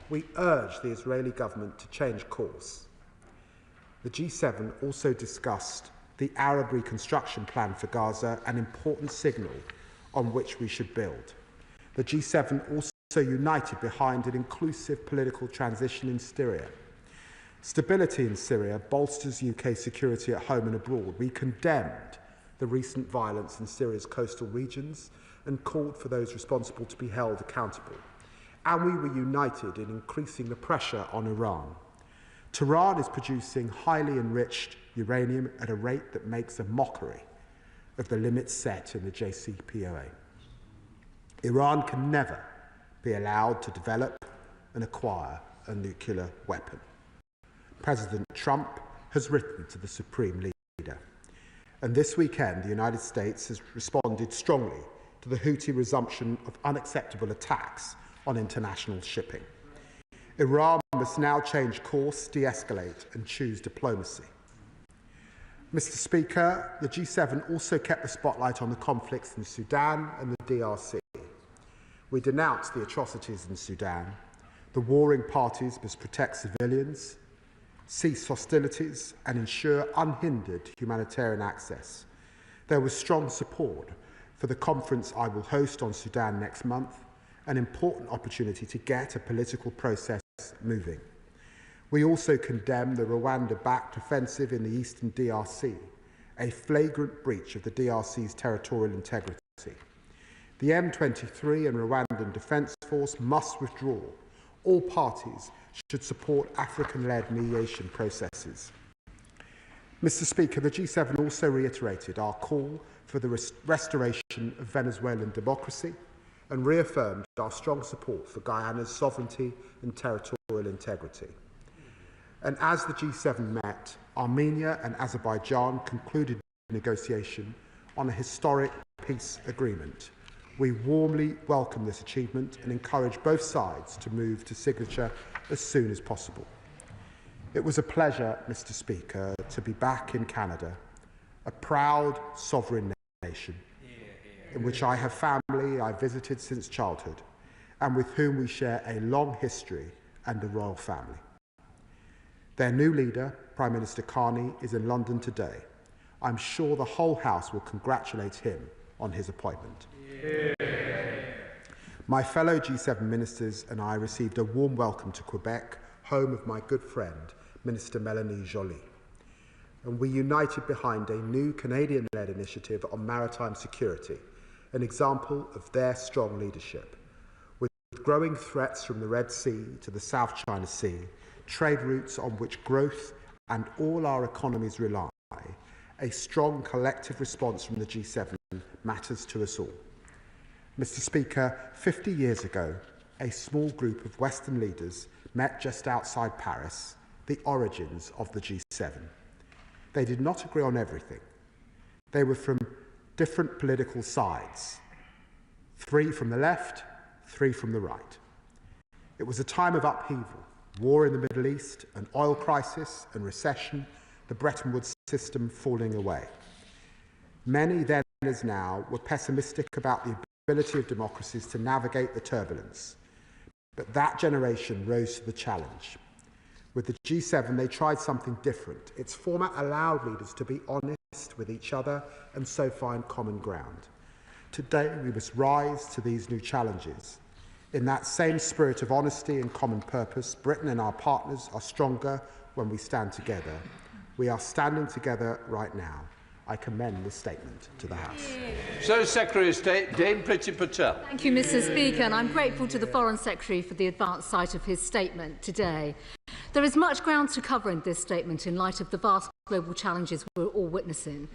we urge the Israeli government to change course. The G7 also discussed the Arab reconstruction plan for Gaza, an important signal on which we should build. The G7 also united behind an inclusive political transition in Syria. Stability in Syria bolsters UK security at home and abroad. We condemned the recent violence in Syria's coastal regions and called for those responsible to be held accountable. And we were united in increasing the pressure on Iran. Tehran is producing highly enriched uranium at a rate that makes a mockery of the limits set in the JCPOA. Iran can never be allowed to develop and acquire a nuclear weapon. President Trump has written to the Supreme Leader. And this weekend, the United States has responded strongly to the Houthi resumption of unacceptable attacks on international shipping. Iran must now change course, de-escalate and choose diplomacy. Mr. Speaker, the G7 also kept the spotlight on the conflicts in Sudan and the DRC. We denounced the atrocities in Sudan. The warring parties must protect civilians, cease hostilities and ensure unhindered humanitarian access. There was strong support for the conference I will host on Sudan next month, an important opportunity to get a political process moving. We also condemn the Rwanda-backed offensive in the eastern DRC, a flagrant breach of the DRC's territorial integrity. The M23 and Rwandan Defence Force must withdraw. All parties should support African-led mediation processes. Mr. Speaker, the G7 also reiterated our call for the restoration of Venezuelan democracy and reaffirmed our strong support for Guyana's sovereignty and territorial integrity. And as the G7 met, Armenia and Azerbaijan concluded negotiation on a historic peace agreement. We warmly welcome this achievement and encourage both sides to move to signature as soon as possible. It was a pleasure, Mr. Speaker, to be back in Canada, a proud sovereign nation in which I have family I visited since childhood and with whom we share a long history and a royal family. Their new leader, Prime Minister Carney, is in London today. I'm sure the whole House will congratulate him on his appointment. My fellow G7 ministers and I received a warm welcome to Quebec, home of my good friend, Minister Mélanie Joly. And we united behind a new Canadian-led initiative on maritime security, an example of their strong leadership. With growing threats from the Red Sea to the South China Sea, trade routes on which growth and all our economies rely, a strong collective response from the G7 matters to us all. Mr. Speaker, 50 years ago, a small group of Western leaders met just outside Paris, the origins of the G7. They did not agree on everything. They were from different political sides, 3 from the left, 3 from the right. It was a time of upheaval, war in the Middle East, an oil crisis and recession, the Bretton Woods system falling away. Many then as now were pessimistic about the ability of democracies to navigate the turbulence. But that generation rose to the challenge. With the G7, they tried something different. Its format allowed leaders to be honest with each other and so find common ground. Today, we must rise to these new challenges. In that same spirit of honesty and common purpose, Britain and our partners are stronger when we stand together. We are standing together right now. I commend this statement to the House. So, Secretary of State, Dame Priti Patel. Thank you, Mr. Speaker, and I'm grateful to the Foreign Secretary for the advanced sight of his statement today. There is much ground to cover in this statement in light of the vast global challenges we're all witnessing.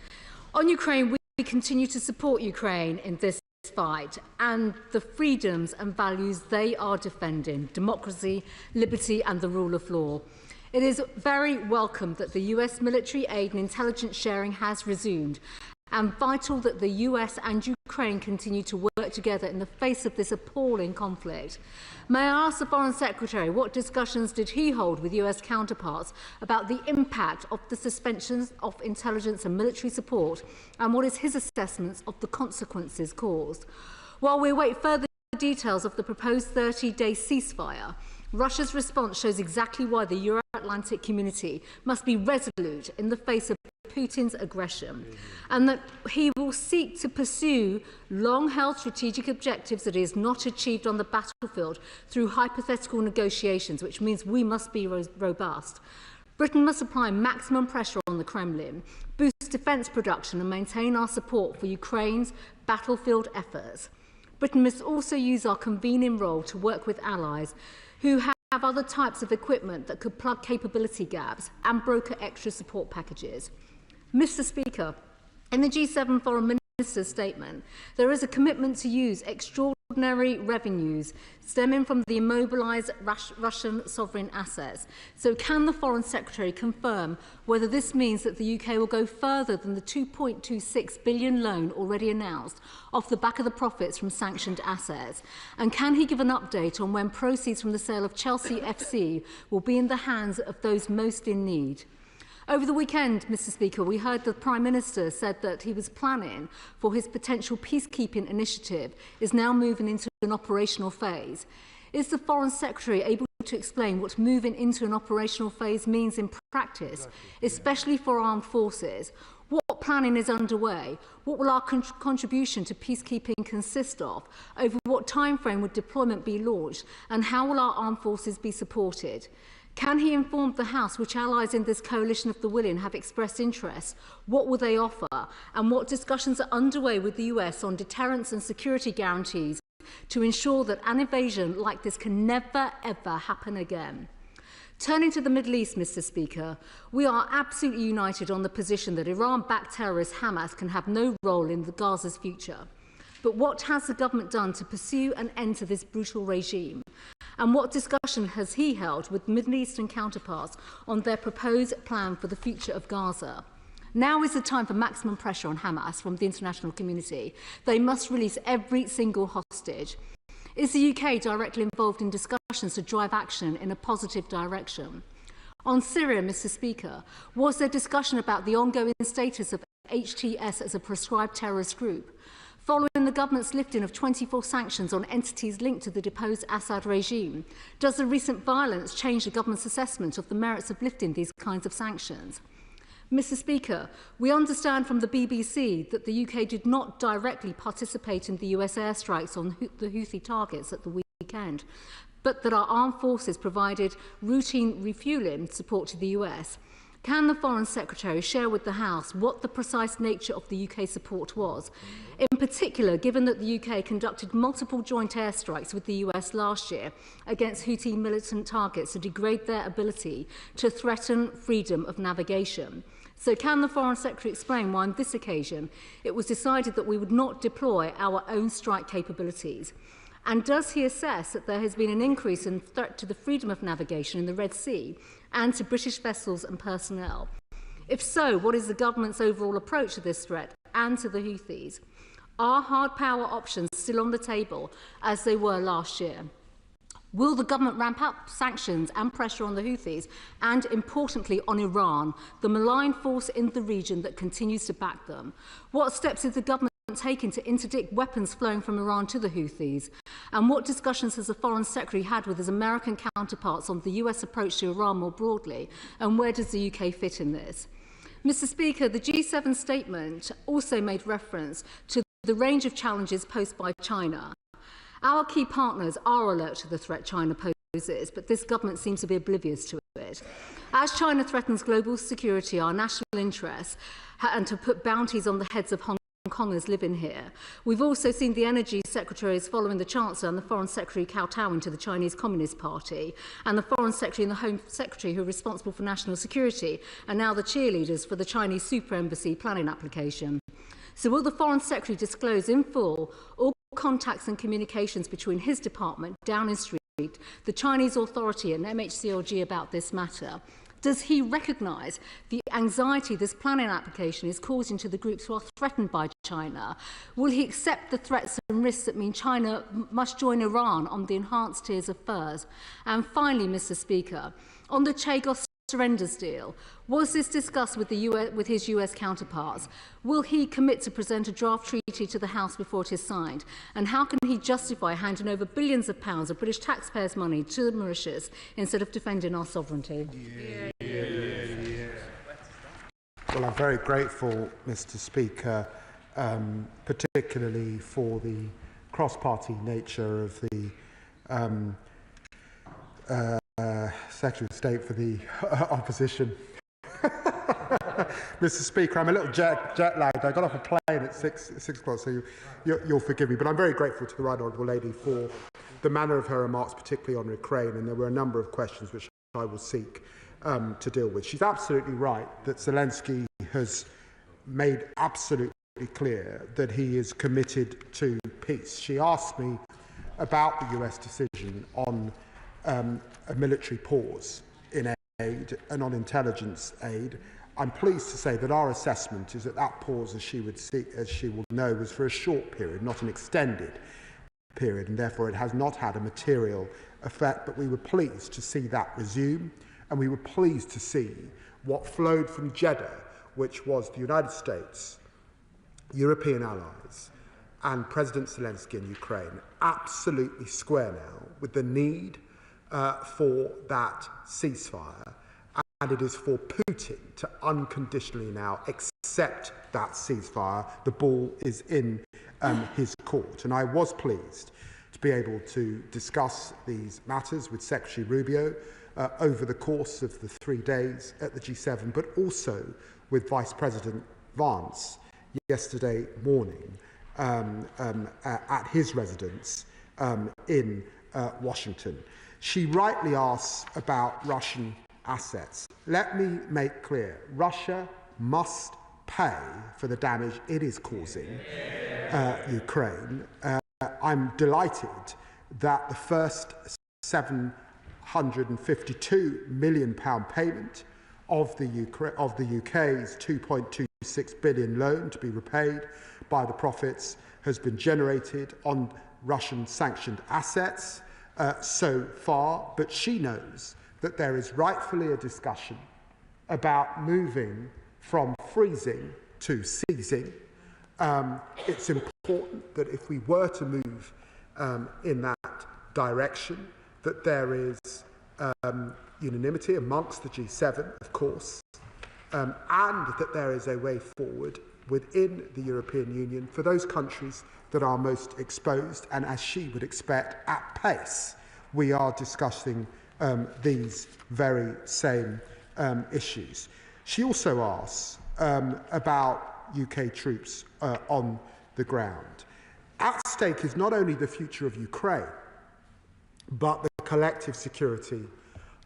On Ukraine, we continue to support Ukraine in this fight and the freedoms and values they are defending, democracy, liberty and the rule of law. It is very welcome that the US military aid and intelligence sharing has resumed, and vital that the US and Ukraine continue to work together in the face of this appalling conflict. May I ask the Foreign Secretary what discussions did he hold with US counterparts about the impact of the suspensions of intelligence and military support, and what is his assessment of the consequences caused? While we await further details of the proposed 30-day ceasefire, Russia's response shows exactly why the Euro-Atlantic community must be resolute in the face of Putin's aggression, and that he will seek to pursue long-held strategic objectives that he has not achieved on the battlefield through hypothetical negotiations, which means we must be robust. Britain must apply maximum pressure on the Kremlin, boost defence production and maintain our support for Ukraine's battlefield efforts. Britain must also use our convening role to work with allies who have other types of equipment that could plug capability gaps and broker extra support packages. Mr. Speaker, in the G7 Foreign Minister statement, there is a commitment to use extraordinary revenues stemming from the immobilised Russian sovereign assets. So can the Foreign Secretary confirm whether this means that the UK will go further than the £2.26 billion loan already announced off the back of the profits from sanctioned assets? And can he give an update on when proceeds from the sale of Chelsea FC will be in the hands of those most in need? Over the weekend, Mr. Speaker, we heard the Prime Minister said that he was planning for his potential peacekeeping initiative is now moving into an operational phase. Is the Foreign Secretary able to explain what moving into an operational phase means in practice, especially for armed forces? What planning is underway? What will our contribution to peacekeeping consist of? Over what timeframe would deployment be launched? And how will our armed forces be supported? Can he inform the House which allies in this coalition of the willing have expressed interest? What will they offer? And what discussions are underway with the US on deterrence and security guarantees to ensure that an invasion like this can never, ever happen again? Turning to the Middle East, Mr. Speaker, we are absolutely united on the position that Iran-backed terrorist Hamas can have no role in Gaza's future. But what has the government done to pursue an end to this brutal regime? And what discussion has he held with Middle Eastern counterparts on their proposed plan for the future of Gaza? Now is the time for maximum pressure on Hamas from the international community. They must release every single hostage. Is the UK directly involved in discussions to drive action in a positive direction? On Syria, Mr. Speaker, was there discussion about the ongoing status of HTS as a proscribed terrorist group? Following the government's lifting of 24 sanctions on entities linked to the deposed Assad regime, does the recent violence change the government's assessment of the merits of lifting these kinds of sanctions? Mr. Speaker, we understand from the BBC that the UK did not directly participate in the US airstrikes on the Houthi targets at the weekend, but that our armed forces provided routine refuelling support to the US. Can the Foreign Secretary share with the House what the precise nature of the UK support was? In particular, given that the UK conducted multiple joint airstrikes with the US last year against Houthi militant targets to degrade their ability to threaten freedom of navigation. So can the Foreign Secretary explain why on this occasion it was decided that we would not deploy our own strike capabilities? And does he assess that there has been an increase in threat to the freedom of navigation in the Red Sea and to British vessels and personnel? If so, what is the government's overall approach to this threat and to the Houthis? Are hard power options still on the table as they were last year? Will the government ramp up sanctions and pressure on the Houthis and, importantly, on Iran, the malign force in the region that continues to back them? What steps is the government taken to interdict weapons flowing from Iran to the Houthis? And what discussions has the Foreign Secretary had with his American counterparts on the US approach to Iran more broadly? And where does the UK fit in this? Mr. Speaker, the G7 statement also made reference to the range of challenges posed by China. Our key partners are alert to the threat China poses, but this government seems to be oblivious to it. As China threatens global security, our national interests, and to put bounties on the heads of Hong Kongers living here, we've also seen the Energy Secretaries following the Chancellor and the Foreign Secretary kowtowing to the Chinese Communist Party, and the Foreign Secretary and the Home Secretary, who are responsible for national security, are now the cheerleaders for the Chinese Super Embassy planning application. So will the Foreign Secretary disclose in full all contacts and communications between his department, Downing Street, the Chinese Authority and MHCLG about this matter? Does he recognise the anxiety this planning application is causing to the groups who are threatened by China? Will he accept the threats and risks that mean China must join Iran on the enhanced tiers of furs? And finally, Mr. Speaker, on the Chagos surrenders deal. Was this discussed with his US counterparts? Will he commit to present a draft treaty to the House before it is signed? And how can he justify handing over billions of pounds of British taxpayers' money to Mauritius instead of defending our sovereignty? Well, I'm very grateful, Mr. Speaker, particularly for the cross-party nature of the Secretary of State for the Opposition. Mr. Speaker, I'm a little jet-lagged. I got off a plane at 6 o'clock, so you'll forgive me. But I'm very grateful to the Right Honourable Lady for the manner of her remarks, particularly on Ukraine, and there were a number of questions which I will seek to deal with. She's absolutely right that Zelensky has made absolutely clear that he is committed to peace. She asked me about the US decision on a military pause in aid and on intelligence aid. I'm pleased to say that our assessment is that that pause, as she will know, was for a short period, not an extended period, and therefore it has not had a material effect. But we were pleased to see that resume, and we were pleased to see what flowed from Jeddah, which was the United States, European allies, and President Zelensky in Ukraine absolutely square now with the need for that ceasefire, and it is for Putin to unconditionally now accept that ceasefire. The ball is in his court, and I was pleased to be able to discuss these matters with Secretary Rubio over the course of the 3 days at the G7, but also with Vice President Vance yesterday morning at his residence in Washington. She rightly asks about Russian assets. Let me make clear, Russia must pay for the damage it is causing Ukraine. I'm delighted that the first £752 million payment of the UK's £2.26 billion loan to be repaid by the profits has been generated on Russian-sanctioned assets so far, but she knows that there is rightfully a discussion about moving from freezing to seizing. It's important that if we were to move in that direction, that there is unanimity amongst the G7, of course, and that there is a way forward within the European Union for those countries that are most exposed, and as she would expect, at pace, we are discussing these very same issues. She also asks about UK troops on the ground. At stake is not only the future of Ukraine, but the collective security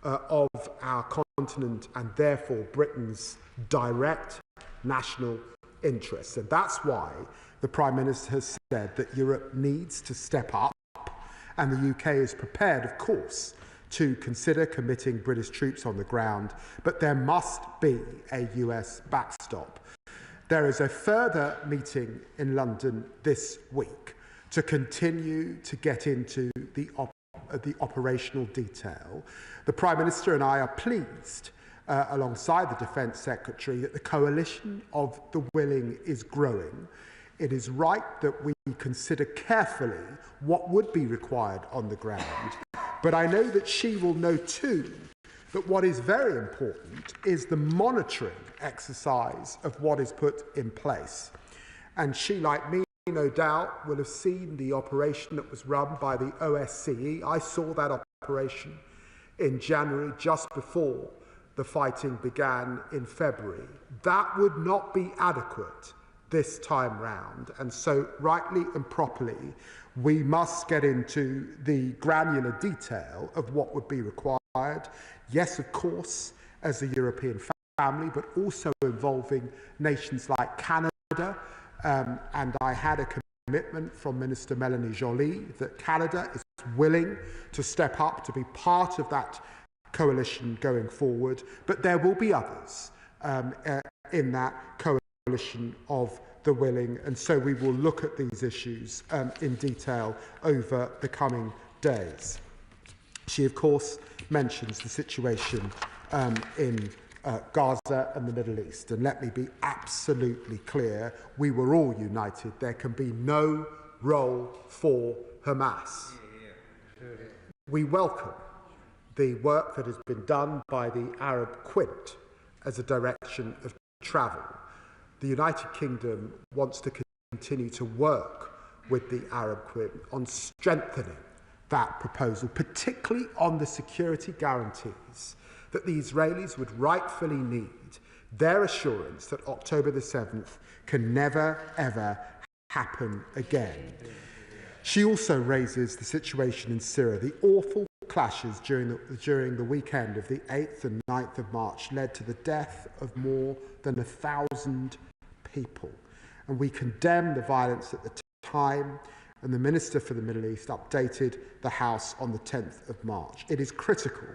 of our continent and therefore Britain's direct national interests. And that's why the Prime Minister has said that Europe needs to step up, and the UK is prepared, of course, to consider committing British troops on the ground, but there must be a US backstop. There is a further meeting in London this week to continue to get into the operational detail. The Prime Minister and I are pleased, alongside the Defence Secretary, that the coalition of the willing is growing. It is right that we consider carefully what would be required on the ground, but I know that she will know too that what is very important is the monitoring exercise of what is put in place. And she, like me, no doubt, will have seen the operation that was run by the OSCE. I saw that operation in January, just before the fighting began in February. That would not be adequate this time round, and so rightly and properly we must get into the granular detail of what would be required. Yes, of course, as a European family, but also involving nations like Canada, and I had a commitment from Minister Melanie Joly that Canada is willing to step up to be part of that coalition going forward, but there will be others in that coalition of the willing, and so we will look at these issues in detail over the coming days. She, of course, mentions the situation in Gaza and the Middle East. And let me be absolutely clear, we were all united. There can be no role for Hamas. We welcome the work that has been done by the Arab Quint as a direction of travel. The United Kingdom wants to continue to work with the Arab Quint on strengthening that proposal, particularly on the security guarantees that the Israelis would rightfully need, their assurance that October the 7th can never, ever happen again. She also raises the situation in Syria. The awful clashes during the weekend of the 8th and 9th of March led to the death of more than 1,000 people. And we condemn the violence at the time, and the Minister for the Middle East updated the House on the 10th of March. It is critical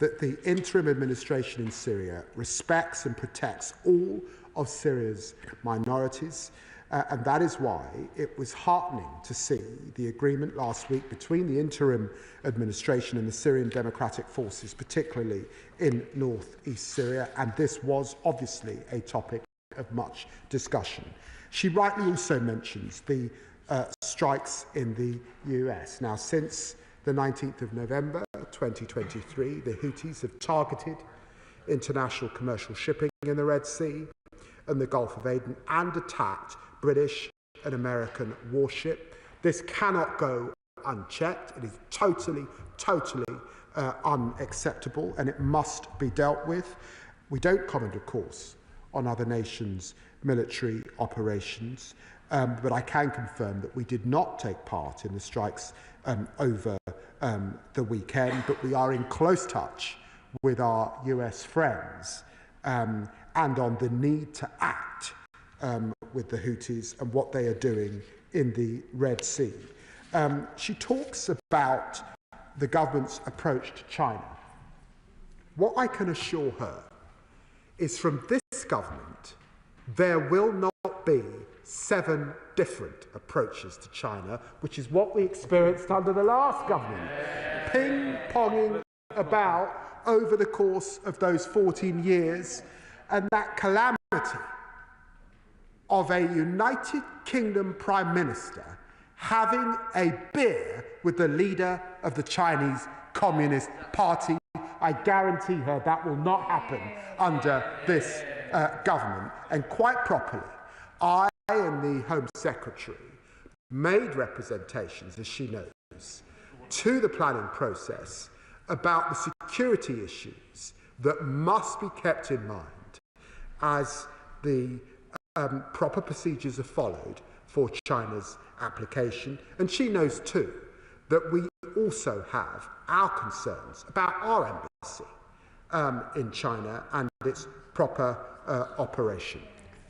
that the interim administration in Syria respects and protects all of Syria's minorities, and that is why it was heartening to see the agreement last week between the interim administration and the Syrian Democratic Forces, particularly in north-east Syria, and this was obviously a topic of much discussion. She rightly also mentions the strikes in the US. Now, since the 19th of November 2023, the Houthis have targeted international commercial shipping in the Red Sea and the Gulf of Aden and attacked British and American warship. This cannot go unchecked. It is totally unacceptable, and it must be dealt with. We don't comment, of course, on other nations' military operations, but I can confirm that we did not take part in the strikes over the weekend, but we are in close touch with our US friends and on the need to act with the Houthis and what they are doing in the Red Sea. She talks about the government's approach to China. What I can assure her is from this government, there will not be 7 different approaches to China, which is what we experienced under the last government. Ping-ponging about over the course of those 14 years, and that calamity of a United Kingdom Prime Minister having a beer with the leader of the Chinese Communist Party. I guarantee her that will not happen under this government. And quite properly, I and the Home Secretary made representations, as she knows, to the planning process about the security issues that must be kept in mind as the proper procedures are followed for China's application. And she knows too that we also have our concerns about our embassy in China and its proper operation.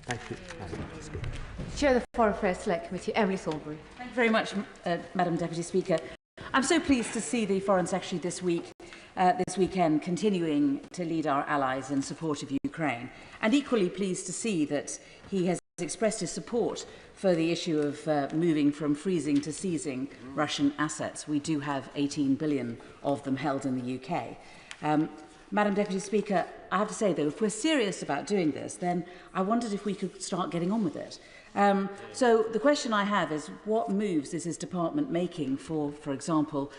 Thank you, Madam Speaker. Chair of the Foreign Affairs Select Committee, Emily Thornberry. Thank you very much, Madam Deputy Speaker. I'm so pleased to see the Foreign Secretary this weekend continuing to lead our allies in support of Ukraine, and equally pleased to see that he has expressed his support for the issue of moving from freezing to seizing Russian assets. We do have 18 billion of them held in the UK. Madam Deputy Speaker, I have to say, though, if we're serious about doing this, then I wondered if we could start getting on with it. So the question I have is, what moves is his department making for example,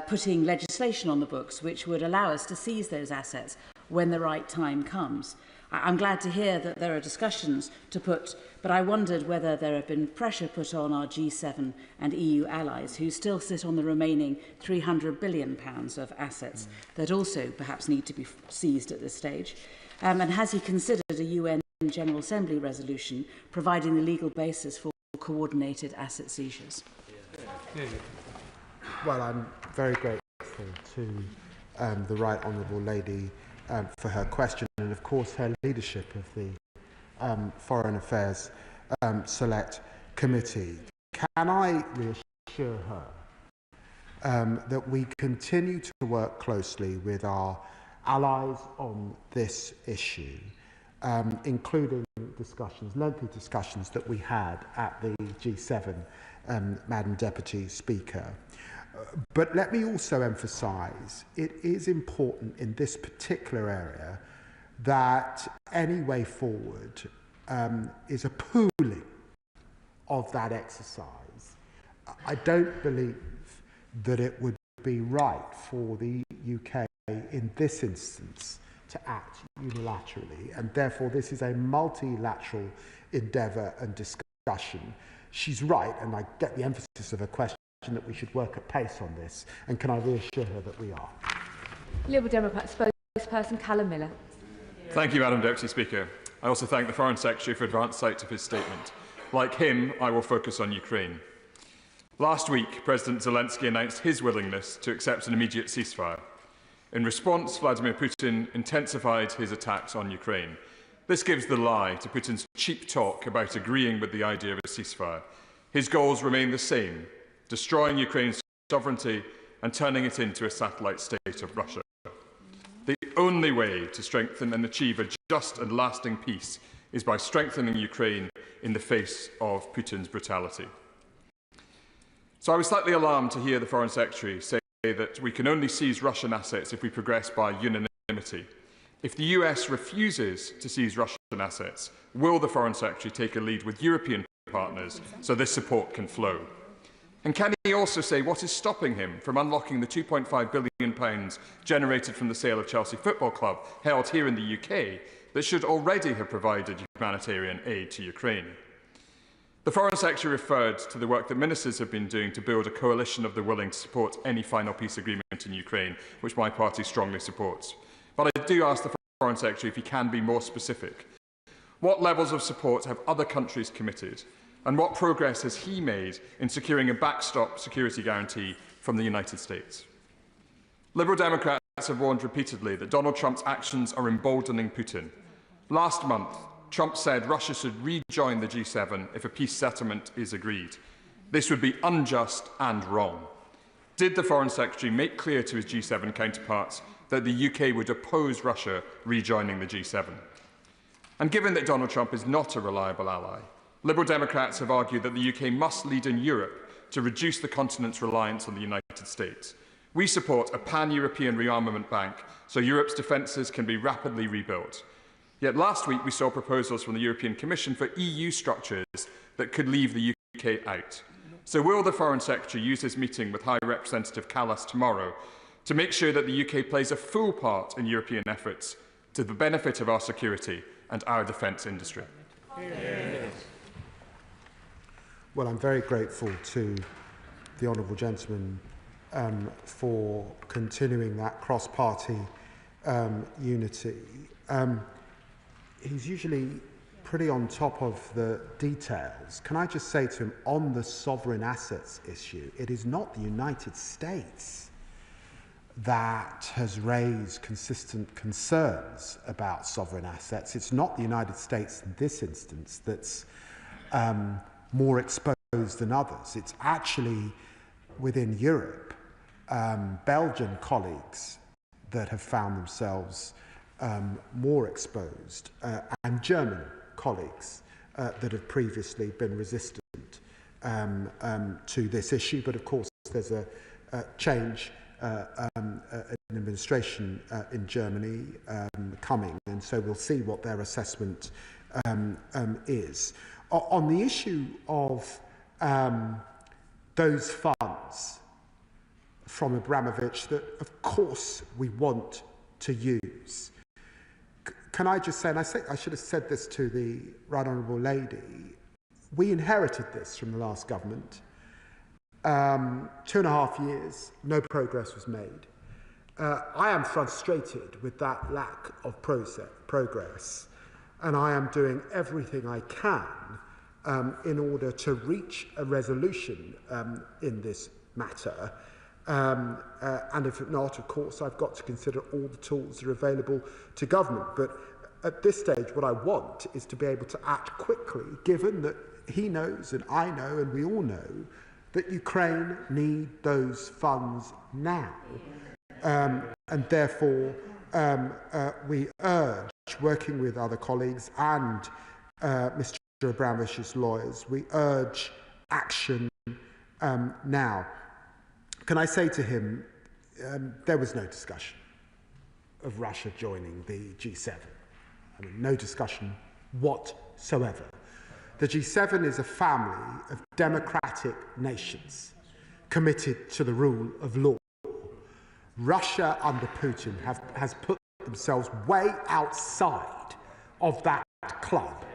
putting legislation on the books which would allow us to seize those assets when the right time comes? I'm glad to hear that there are discussions to put, but I wondered whether there have been pressure put on our G7 and EU allies who still sit on the remaining £300 billion of assets that also perhaps need to be seized at this stage. And has he considered a UN General Assembly resolution providing the legal basis for coordinated asset seizures? Well, I'm very grateful to the Right Honourable Lady for her question and, of course, her leadership of the Foreign Affairs Select Committee. Can I reassure her that we continue to work closely with our allies on this issue, including discussions, lengthy discussions that we had at the G7, Madam Deputy Speaker. But let me also emphasise, it is important in this particular area that any way forward is a pooling of that exercise. I don't believe that it would be right for the UK in this instance to act unilaterally, and therefore this is a multilateral endeavour and discussion. She's right, and I get the emphasis of her question, that we should work at pace on this, and can I reassure her that we are? Liberal Democrat spokesperson Callum Miller. Thank you, Madam Deputy Speaker. I also thank the Foreign Secretary for advance sight of his statement. Like him, I will focus on Ukraine. Last week, President Zelensky announced his willingness to accept an immediate ceasefire. In response, Vladimir Putin intensified his attacks on Ukraine. This gives the lie to Putin's cheap talk about agreeing with the idea of a ceasefire. His goals remain the same: destroying Ukraine's sovereignty and turning it into a satellite state of Russia. The only way to strengthen and achieve a just and lasting peace is by strengthening Ukraine in the face of Putin's brutality. So I was slightly alarmed to hear the Foreign Secretary say that we can only seize Russian assets if we progress by unanimity. If the US refuses to seize Russian assets, will the Foreign Secretary take a lead with European partners so this support can flow? And can he also say what is stopping him from unlocking the £2.5 billion generated from the sale of Chelsea Football Club, held here in the UK, that should already have provided humanitarian aid to Ukraine? The Foreign Secretary referred to the work that ministers have been doing to build a coalition of the willing to support any final peace agreement in Ukraine, which my party strongly supports. But I do ask the Foreign Secretary if he can be more specific. What levels of support have other countries committed? And what progress has he made in securing a backstop security guarantee from the United States? Liberal Democrats have warned repeatedly that Donald Trump's actions are emboldening Putin. Last month, Trump said Russia should rejoin the G7 if a peace settlement is agreed. This would be unjust and wrong. Did the Foreign Secretary make clear to his G7 counterparts that the UK would oppose Russia rejoining the G7? And given that Donald Trump is not a reliable ally, Liberal Democrats have argued that the UK must lead in Europe to reduce the continent's reliance on the United States. We support a pan-European rearmament bank so Europe's defences can be rapidly rebuilt. Yet last week we saw proposals from the European Commission for EU structures that could leave the UK out. So will the Foreign Secretary use his meeting with High Representative Callas tomorrow to make sure that the UK plays a full part in European efforts to the benefit of our security and our defence industry? Yes. Well, I'm very grateful to the honourable gentleman for continuing that cross-party unity. He's usually pretty on top of the details. Can I just say to him, on the sovereign assets issue, it is not the United States that has raised consistent concerns about sovereign assets. It's not the United States in this instance that's more exposed than others. It's actually within Europe, Belgian colleagues that have found themselves more exposed, and German colleagues that have previously been resistant to this issue. But of course, there's a change, an administration in Germany coming, and so we'll see what their assessment is. On the issue of those funds from Abramovich that, of course, we want to use. Can I just say, and I should have said this to the Right Honourable Lady, we inherited this from the last government. 2.5 years, no progress was made. I am frustrated with that lack of progress, and I am doing everything I can in order to reach a resolution in this matter. And if not, of course, I've got to consider all the tools that are available to government. But at this stage, what I want is to be able to act quickly, given that he knows and I know and we all know that Ukraine need those funds now. And therefore, we urge, working with other colleagues and Mr. Abramovich's lawyers, we urge action now. Can I say to him, there was no discussion of Russia joining the G7. I mean, no discussion whatsoever. The G7 is a family of democratic nations committed to the rule of law. Russia under Putin has put themselves way outside of that club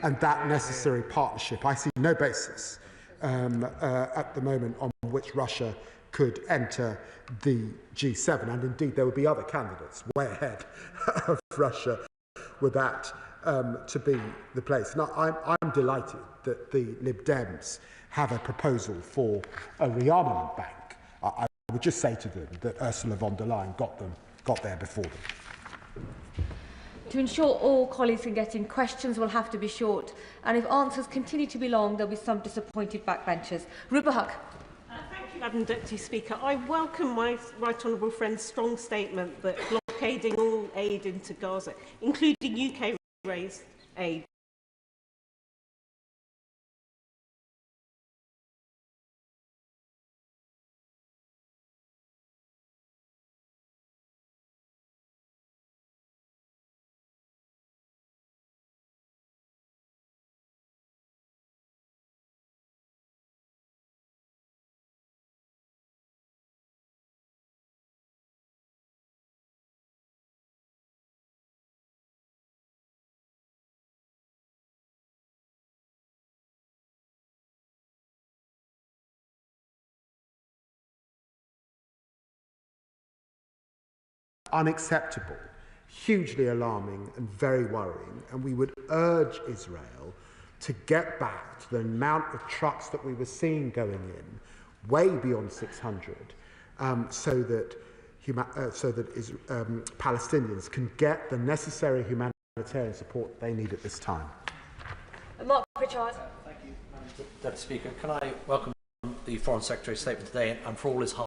and that necessary partnership. I see no basis at the moment on which Russia could enter the G7, and indeed there would be other candidates way ahead of Russia with that to be the place. Now, I'm delighted that the Lib Dems have a proposal for a rearmament bank. I would just say to them that Ursula von der Leyen got there before them. To ensure all colleagues can get in, questions will have to be short, and if answers continue to be long, there'll be some disappointed backbenchers. Rubahuk. Thank you, Madam Deputy Speaker. I welcome my right honourable friend's strong statement that blockading all aid into Gaza, including UK-raised aid, unacceptable, hugely alarming and very worrying, and we would urge Israel to get back to the amount of trucks that we were seeing going in, way beyond 600, so that Palestinians can get the necessary humanitarian support they need at this time. Mark Pritchard. Thank you, Madam Deputy Speaker. Can I welcome the Foreign Secretary's statement today and for all his hard